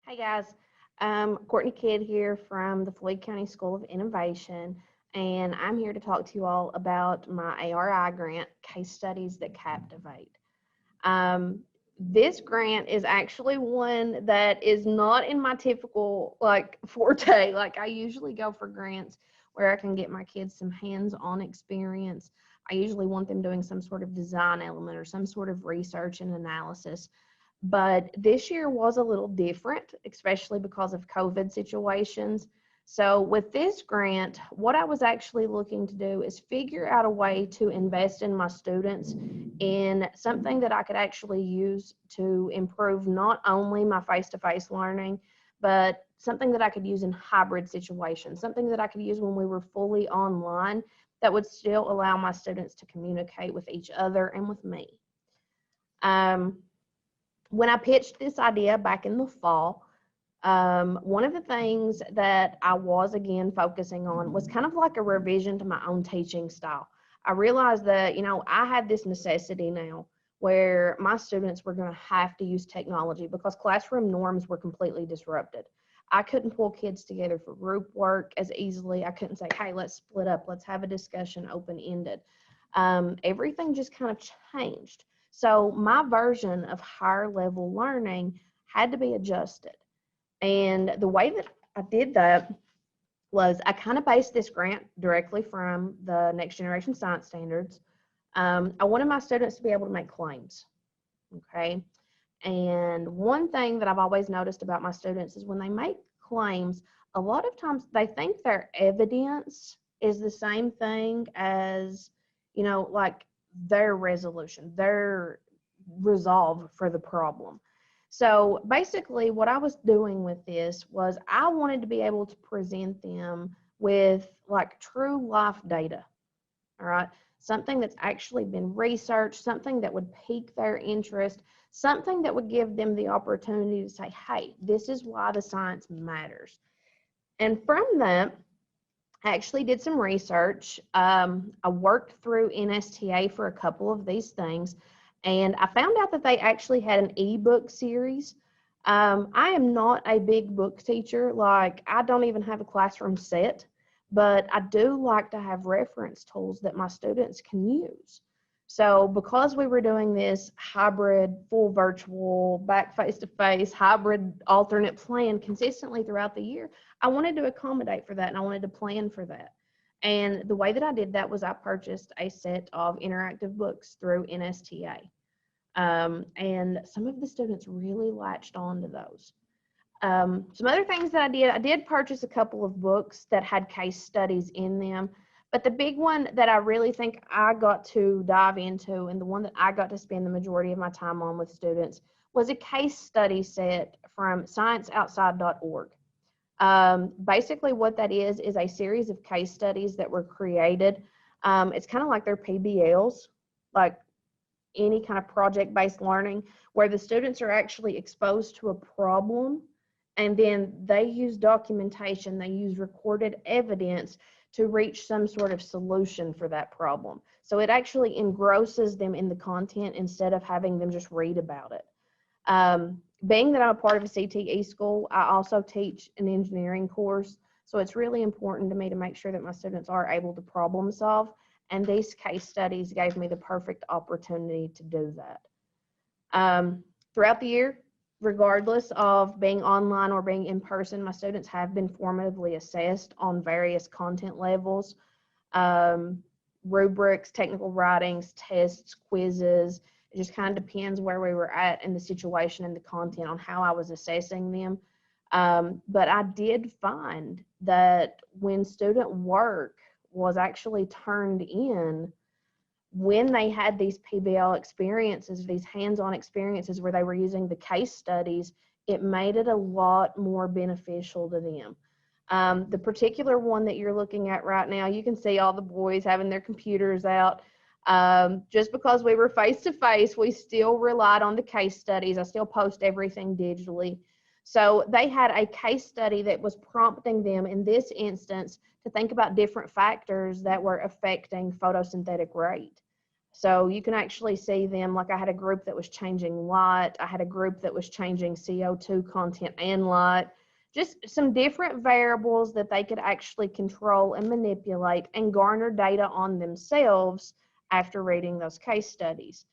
Hey guys, Courtney Kidd here from the Floyd County School of Innovation, and I'm here to talk to you all about my ARI grant, Case Studies that Captivate. This grant is actually one that is not in my typical forte. Like I usually go for grants where I can get my kids some hands-on experience. I usually want them doing some sort of design element or some sort of research and analysis. But this year was a little different, especially because of COVID situations. So with this grant, what I was actually looking to do is figure out a way to invest in my students in something that I could actually use to improve not only my face-to-face learning, but something that I could use in hybrid situations, something that I could use when we were fully online that would still allow my students to communicate with each other and with me. When I pitched this idea back in the fall, one of the things that I was again focusing on was kind of like a revision to my own teaching style. I realized that, I had this necessity now where my students were going to have to use technology because classroom norms were completely disrupted. I couldn't pull kids together for group work as easily. I couldn't say, hey, let's split up, let's have a discussion open-ended. Everything just kind of changed. So my version of higher level learning had to be adjusted. And the way that I did that was I kind of based this grant directly from the Next Generation Science Standards. I wanted my students to be able to make claims, okay? And one thing that I've always noticed about my students is when they make claims, a lot of times they think their evidence is the same thing as, like their resolution, their resolve for the problem. So basically what I was doing with this was I wanted to be able to present them with like true life data, all right? Something that's actually been researched, something that would pique their interest, something that would give them the opportunity to say, hey, this is why the science matters. And from that, I actually did some research. I worked through NSTA for a couple of these things, and I found out that they actually had an ebook series. I am not a big book teacher. Like, I don't even have a classroom set, but I do like to have reference tools that my students can use. So because we were doing this hybrid, full virtual, back face-to-face, hybrid alternate plan consistently throughout the year, I wanted to accommodate for that and I wanted to plan for that. And the way that I did that was I purchased a set of interactive books through NSTA. And some of the students really latched on to those. Some other things that I did purchase a couple of books that had case studies in them. But the big one that I really think I got to dive into and the one that I got to spend the majority of my time on with students was a case study set from scienceoutside.org. Basically what that is a series of case studies that were created. It's kind of like their PBLs, like any kind of project-based learning, where the students are actually exposed to a problem and then they use documentation, they use recorded evidence to reach some sort of solution for that problem. So it actually engrosses them in the content instead of having them just read about it. Being that I'm a part of a CTE school, I also teach an engineering course. So it's really important to me to make sure that my students are able to problem solve. And these case studies gave me the perfect opportunity to do that. Throughout the year, regardless of being online or being in person, my students have been formatively assessed on various content levels, rubrics, technical writings, tests, quizzes. It just kind of depends where we were at in the situation and the content on how I was assessing them. But I did find that when student work was actually turned in, when they had these PBL experiences, these hands-on experiences where they were using the case studies, it made it a lot more beneficial to them. The particular one that you're looking at right now, you can see all the boys having their computers out. Just because we were face-to-face, we still relied on the case studies. I still post everything digitally. So they had a case study that was prompting them in this instance to think about different factors that were affecting photosynthetic rate. So you can actually see them, like I had a group that was changing light, I had a group that was changing CO2 content and light, just some different variables that they could actually control and manipulate and garner data on themselves after reading those case studies.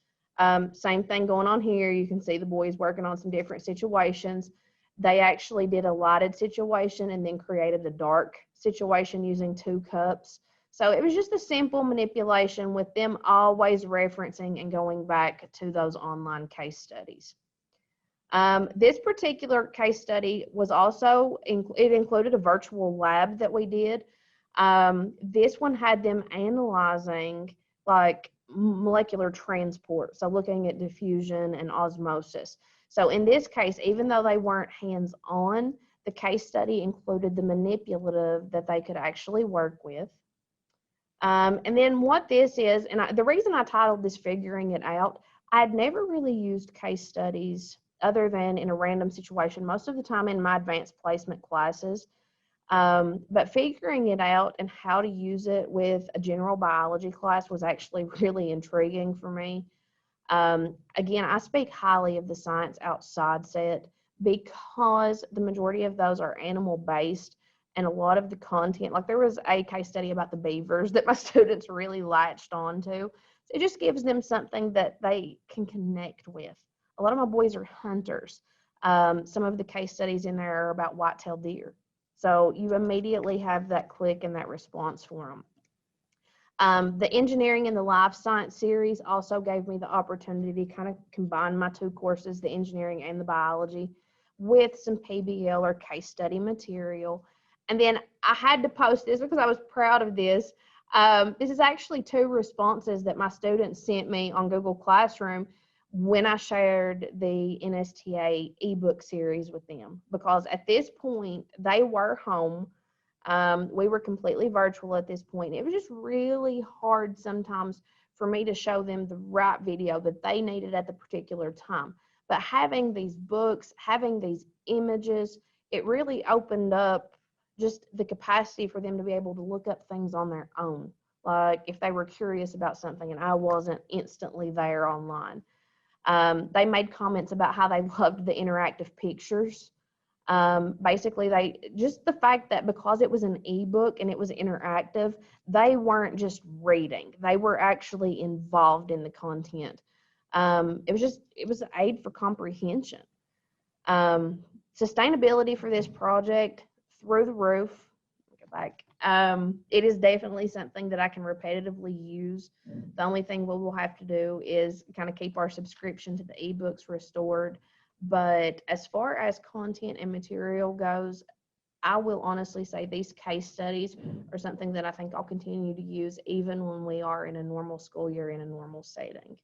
Same thing going on here. You can see the boys working on some different situations. They actually did a lighted situation and then created a dark situation using 2 cups. So it was just a simple manipulation with them always referencing and going back to those online case studies. This particular case study was also, it included a virtual lab that we did. This one had them analyzing like molecular transport, so looking at diffusion and osmosis. So in this case, even though they weren't hands-on, the case study included the manipulative that they could actually work with. And then what this is, and the reason I titled this Figuring It Out, I'd never really used case studies other than in a random situation, most of the time in my advanced placement classes. But figuring it out and how to use it with a general biology class was actually really intriguing for me. Again, I speak highly of the Science Outside set because the majority of those are animal-based, and a lot of the content, like there was a case study about the beavers that my students really latched onto. It just gives them something that they can connect with. A lot of my boys are hunters. Some of the case studies in there are about white-tailed deer. So you immediately have that click and that response for them. The engineering and the life science series also gave me the opportunity to kind of combine my 2 courses, the engineering and the biology, with some PBL or case study material. And then I had to post this because I was proud of this. This is actually 2 responses that my students sent me on Google Classroom when I shared the NSTA ebook series with them, because at this point they were home. We were completely virtual at this point. It was just really hard sometimes for me to show them the right video that they needed at the particular time. But having these books, having these images, it really opened up just the capacity for them to be able to look up things on their own. Like if they were curious about something and I wasn't instantly there online. They made comments about how they loved the interactive pictures. Basically, just the fact that because it was an ebook and it was interactive, they weren't just reading, they were actually involved in the content. It was an aid for comprehension. Sustainability for this project through the roof. Go back. It is definitely something that I can repetitively use. The only thing we will have to do is kind of keep our subscription to the ebooks restored. But as far as content and material goes, I will honestly say these case studies are something that I think I'll continue to use even when we are in a normal school year in a normal setting.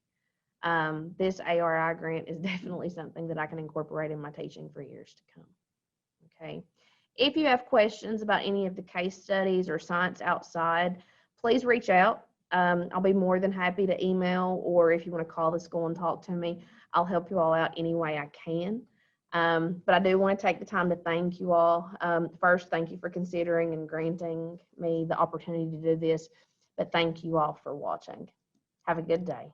This ARI grant is definitely something that I can incorporate in my teaching for years to come. Okay. If you have questions about any of the case studies or Science Outside, please reach out. I'll be more than happy to email, or if you want to call the school and talk to me, I'll help you all out any way I can. But I do want to take the time to thank you all. First, thank you for considering and granting me the opportunity to do this, but thank you all for watching. Have a good day.